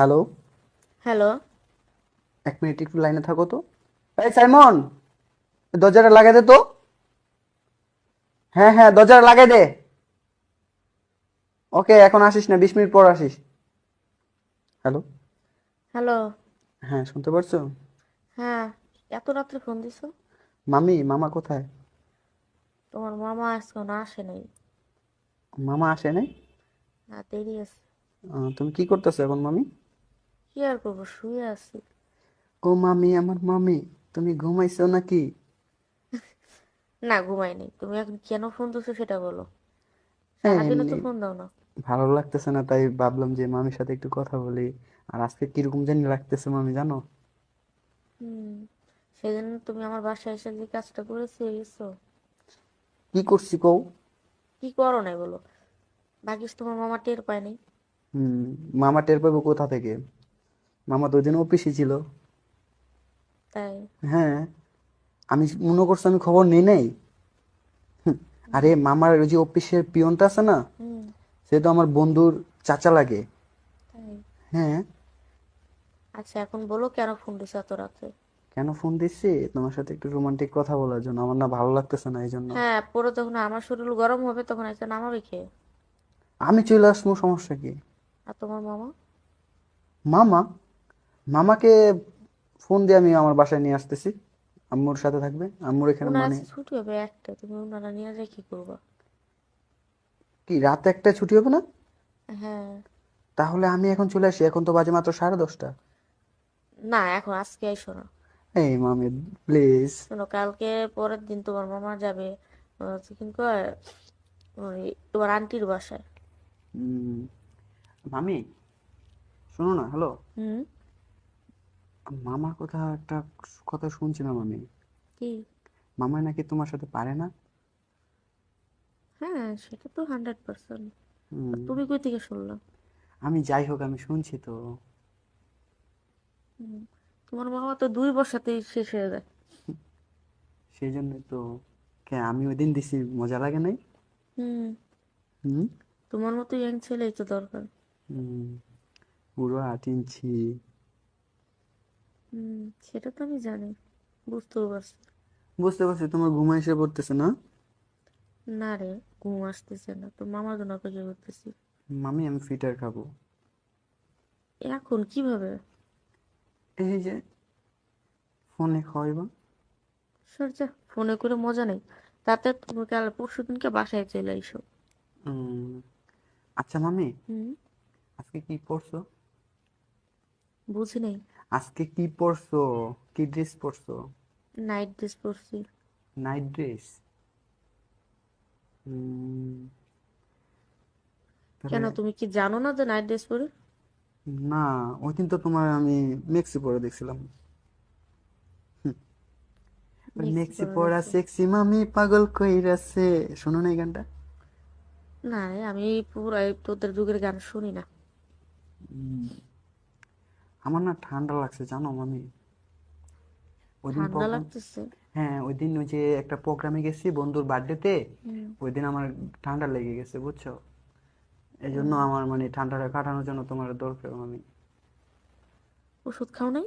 Hello. Hello. 1 minute একটু লাইনে থাকো তো। এই সাইমন, দরজাটা লাগাই দে তো। হ্যাঁ হ্যাঁ, দরজাটা লাগাই দে। ওকে, এখন আসিস না, 20 মিনিট পর আসিস। হ্যালো। হ্যালো। হ্যাঁ, শুনতে পারছো? হ্যাঁ, এত রাত্রে ফোন দিছো? মামা কোথায়? তোমার মামা এখনো আসে নাই। মামা আসে নাই? না, দেরি আছে। তুমি কি করতেছো এখন মামি? কি আর করবো, শুয়ে আছি। ও মামি, আমার মামি, তুমি ঘুমাইছো নাকি? না, ঘুমাই নাই। তুমি এখন কেন ফোন দিছো সেটা বলো। হ্যাঁ, সারাদিনও তো এমনি ফোন দাও না। ভালো লাগতেছে না, তাই ভাবলাম যে মামির সাথে একটু কথা বলি। আর আজকে কিরকম জানি লাগতেছে মামি, জানো? হুম। সেজন্য তুমি আমার বাসায় এসে যে কাজটা করেছো গেছো। কি করছি কও? কি করো নাই বলো। ভাগ্যিস তোমার মামা টের পায় নাই। হুম। মামা টের পাবো কোথা থেকে? মামা তো ওই দিন অফিসে ছিল। তাই? হ্যাঁ। আমি মনে করছি আমি খবর নেই নাই। হুম, আরে হুম। মামার ওই যে অফিসের পিয়নটা আছে না, হুম। সে তো আমার বন্ধুর চাচা লাগে। তাই? হ্যাঁ। আচ্ছা, এখন বলো কেন ফোন দিছো এত রাত্রে। কেন ফোন দিচ্ছি? তোমার সাথে একটু রোমান্টিক কথা বলার জন্য। আমার না ভালো লাগতেছে না এই জন্য। হ্যাঁ, পরে যখন আমার শরীর গরম হবে তখন একটা নামাবে খেয়ে। আমি চলে আসবো, সমস্যা কি? আর তোমার মামা? মামা? মামাকে ফোন দিয়ে আমি আমার বাসায় নিয়ে আসতেছি। আম্মুর সাথে থাকবে, আম্মুর এখানে ওনার মানে। আজকে ছুটি হবে একটা, তুমি ওনারা নিয়ে যাই কি করবা? কি রাত 1টায় ছুটি হবে না? হ্যাঁ। তাহলে আমি এখন চলে আসি, এখন তো বাজে মাত্র 10:30। না, এখন আজকে আইসো না। এই মামি, প্লিজ। শোনো, কালকে পরের দিন তোমার মামা যাবে কি কয়, ওই তোমার আন্টির বাসায়। মামি, শোনো না, হ্যালো। হুম। মামার কথা একটা কথা শুনছিলাম আমি। কি? মামা নাকি তোমার সাথে পারে না। হ্যাঁ, সেটা তো 100%। হুম। তুমি কই থেকে শুনলা? আমি যাই হোক, আমি শুনছি তো। হুম। তোমার মামা তো 2 বছরতেই শেষ হয়ে যায়। সেই জন্যই তো। কে, আমি ওই দিন দিছি, মজা লাগে নাই? হুম। হুম। তোমার মতো ইয়াং ছেলেই তো দরকার। হুম, পুরো 8 ইঞ্চি। হুম। সেটা তো আমি জানি, বুঝতেও পারছি। বুঝতে পারছি, তোমার ঘুম এসে পড়তেছে না? না রে, ঘুম আসতেছে না তো, মামার জন্য অপেক্ষা করতেছি। মামি, আমি ফিটার খাবো। এখন কিভাবে? এই যে ফোনে খাওয়াইবা। সর যা, ফোনে করে মজা নেই। তাতে তুমি কাল পরশু দিনকে বাসায় চলে আইসো। হুম। আচ্ছা মামি, হুম। আজকে কি পরছো? বুঝি নাই। আজকে কি পরছো? কি ড্রেস পরছো? নাইট ড্রেস পরছি। Night dress? হুম। তাহলে কেন, তুমি কি জানো না যে নাইট ড্রেস পরে? না, ওই দিন তো তোমার আমি মেক্সি পরে দেখছিলাম। হুম, ওই মেক্সি মেক্সি পরে পরা দেখছো? সেক্সি মামি পাগল কইরাছে। শোনো না এই গানটা? না রে, আমি পুরাই তোদের যুগের গান শুনি না। হুম, আমার না ঠান্ডা লাগছে জানো মামি। ওই দিন ঠান্ডা প্রোগ্রাম। লাগতেছে? হ্যাঁ, ওই দিন ওই যে একটা প্রোগ্রামে গেছি বন্ধুর বার্থডেতে। হুম। ওই দিন আমার ঠান্ডা লেগে গেছে, বুঝছো? এই জন্য হুম। আমার মানে ঠান্ডাটা কাটানোর জন্য তোমার দরকার মামি। ওষুধ খাও নাই?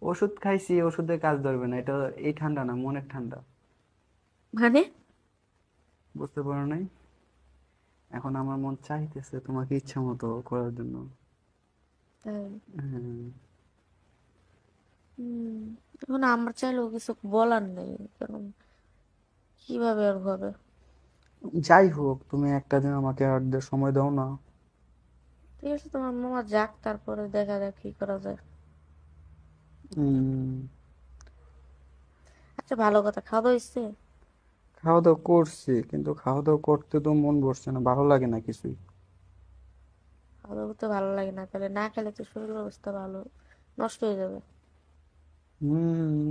ওষুধ খাইছি, ওষুধে কাজ ধরবে না, এটা এই ঠান্ডা না, মনের ঠান্ডা। মানে? বুঝতে পারো নাই? এখন আমার মন চাইতেছে তোমাকে ইচ্ছা মতো করার জন্য। তাই? হ্যাঁ। হুম। এখন আমার চাইলেও কিছু বলার নেই, কারণ কিভাবে আর হবে। যাই হোক, তুমি একটা দিন আমাকে আর সময় দাও না। ঠিক আছে, তোমার মামা যাক, তারপরে দেখা যাক কি করা যায়। উম, আচ্ছা, ভালো কথা, খাওয়া দাওয়া হইছে? খাওয়া দাওয়া করছি, কিন্তু খাওয়া দাওয়া করতে তো মন বসছে না, ভালো লাগে না কিছুই। খাওয়া দাওয়া করতে ভালো লাগে না? তাহলে না খেলে তো শরীর অবস্থা ভালো নষ্ট হয়ে যাবে। হুম।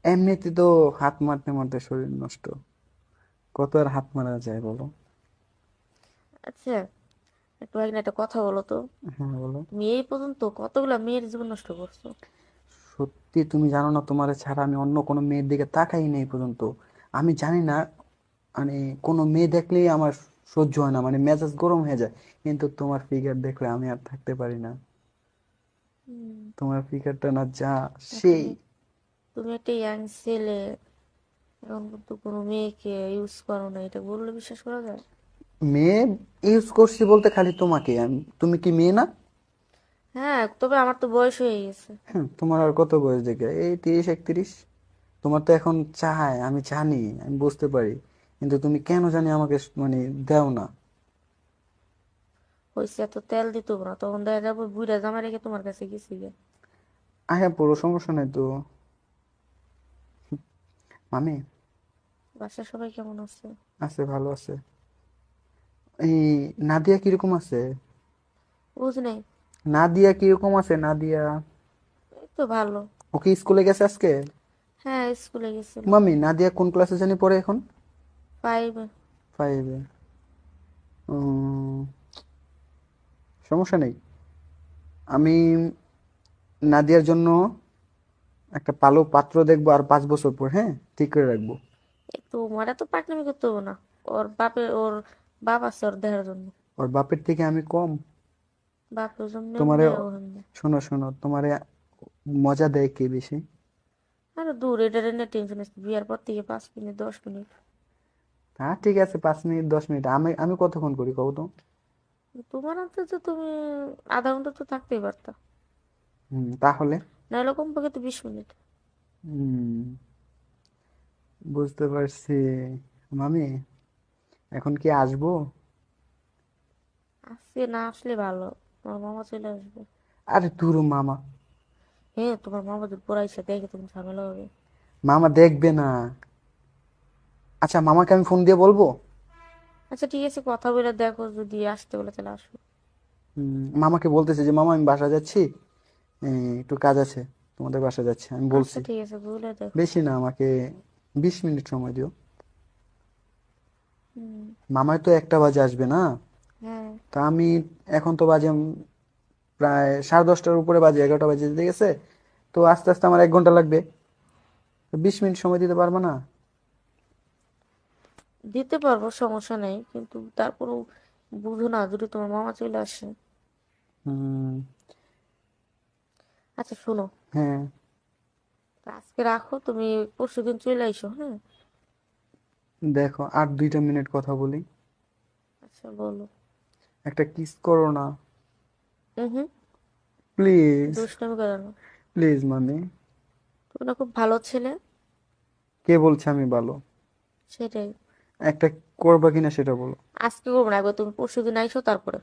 এমনিতে তো হাত মারতে মারতে শরীর নষ্ট। কত আর হাত মারা যায় বলো? আচ্ছা, একটু আগে না একটা কথা বলো তো। হ্যাঁ, বলো। তুমি এই পর্যন্ত কতগুলা মেয়ের জীবন নষ্ট করছো? সত্যি তুমি জানো না, তোমার ছাড়া আমি অন্য কোনো মেয়ের দিকে তাকাই নেই পর্যন্ত। আমি জানি না, মানে কোনো মেয়ে দেখলেই আমার সহ্য হয় না, মানে মেজাজ গরম হয়ে যায়। কিন্তু তোমার ফিগার দেখলে আমি আর থাকতে পারি না। হুম, তোমার ফিগারটা না যা আর সেই। তুমি একটা ইয়াং ছেলে, এখন কিন্তু কোনো মেয়েকে ইউজ করো না, এটা বললে বিশ্বাস করা যায়? মেয়ে ইউজ করছি বলতে খালি তোমাকে তুমি কি মেয়ে না? হ্যাঁ, তবে আমার তো বয়স হয়ে গেছে। হ্যাঁ, তোমার আর কত বয়স দেখে, এই 30 31। তোমার তো এখন চাই, আমি জানি, আমি বুঝতে পারি, কিন্তু তুমি কেন জানি আমাকে মানে দাও না। হয়েছে, এত তেল দিত না, তখন দেখা যাবো বুড়া জামা রেখে তোমার কাছে গেছি গে। আয়া পুরো সমস্যা নাই তো। মামি বাসার সবাই কেমন আছে? আছে, ভালো আছে। এই নাদিয়া কিরকম আছে? বুঝ নাই। নাদিয়া কিরকম আছে নাদিয়া? এই তো ভালো। ওকে স্কুলে গেছে আজকে? হ্যাঁ, স্কুলে গেছিল। মামি নাদিয়া কোন ক্লাসে জানি পড়ে এখন? 5। 5-এ? সমস্যা নেই। আমি নাদিয়ার জন্য একটা ভালো পাত্র দেখবো, আর 5 বছর পর, হ্যাঁ, ঠিক করে রাখবো। তোমার এত পাকনামি করতে হবে না। ওর বাপ আছে ওর দেখার জন্য। ওর বাপের থেকে আমি কম? বাপের জন্য তোমারে, এমনি ও এমনি। শোনো শোনো, তোমারে মজা দেয় কে বেশি? আরে দূর, এটা নিয়ে টেনশন আছে, বিয়ার পর থেকে 5 মিনিট 10 মিনিট। হ্যাঁ ঠিক আছে, 5 মিনিট 10 মিনিট, আমি আমি কতক্ষণ করি কও তো? তোমার হাতে তো তুমি আধা ঘন্টা তো থাকতেই পারতা। তাহলে? নাহলে কমপক্ষে তো 20 মিনিট। হুম, বুঝতে পারছি। মামি এখন কি আসবো? আজকে না আসলে ভালো, তোমার মামা চলে আসবে। আরে দূর মামা। হ্যাঁ, তোমার মামা যদি পড়াইছে দেখে তুমি ঝামেলা হবে। মামা দেখবে না। আচ্ছা, মামাকে আমি ফোন দিয়ে বলবো। আচ্ছা ঠিক আছে, কথা বলে দেখো, যদি আসতে বলে তাহলে আসো। মামাকে বলতেছে যে মামা আমি বাসা যাচ্ছি, একটু কাজ আছে, তোমাদের বাসা যাচ্ছি, আমি আচ্ছা বলছি। ঠিক আছে, বলে দেখো। বেশি না, আমাকে 20 মিনিট সময় দিও। হুম। মামাই তো 1টা বাজে আসবে না? হ্যাঁ। তা আমি, এখন তো বাজে প্রায় 10:30টার উপরে, বাজে 11টা বাজে যেতে গেছে, তো আস্তে আস্তে আমার 1 ঘন্টা লাগবে। তো 20 মিনিট সময় দিতে পারবে না? দিতে পারবো, সমস্যা নেই, কিন্তু তারপরেও বুঝো না, যদি তোমার মামা চলে আসে। হুম। আচ্ছা শোনো, হ্যাঁ। তা আজকে রাখো, তুমি পরশুদিন চলে আইসো, হ্যাঁ? দেখো আর 2টা মিনিট কথা বলি। আচ্ছা বলো। একটা কিস করো না, হুম। প্লিজ। দুষ্টামি করো না। প্লিজ মামি। তুমি না খুব ভালো ছেলে। কে বলছে আমি ভালো? সেটাই। একটা করবা কিনা সেটা বলো। আজকে করবো না, একবার তুমি পরশুদিন আইসো তারপরে।